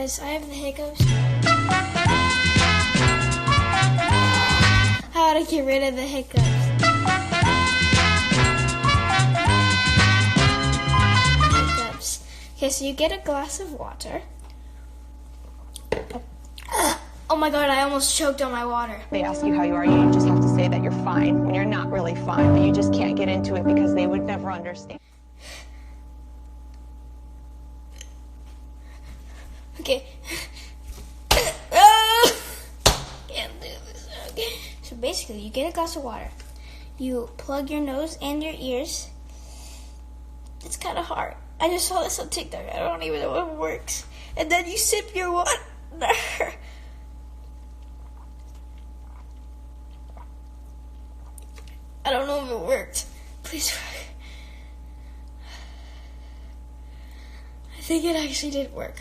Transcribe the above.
guys, I have the hiccups. How to get rid of the hiccups. Okay, so you get a glass of water. Oh my god, I almost choked on my water. They ask you how you are, you just have to say that you're fine when you're not really fine, but you just can't get into it because they would never understand. Okay. Can't do this. Okay. So basically, you get a glass of water. You plug your nose and your ears. It's kind of hard. I just saw this on TikTok. I don't even know if it works. And then you sip your water. I don't know if it worked. Please work. I think it actually did work.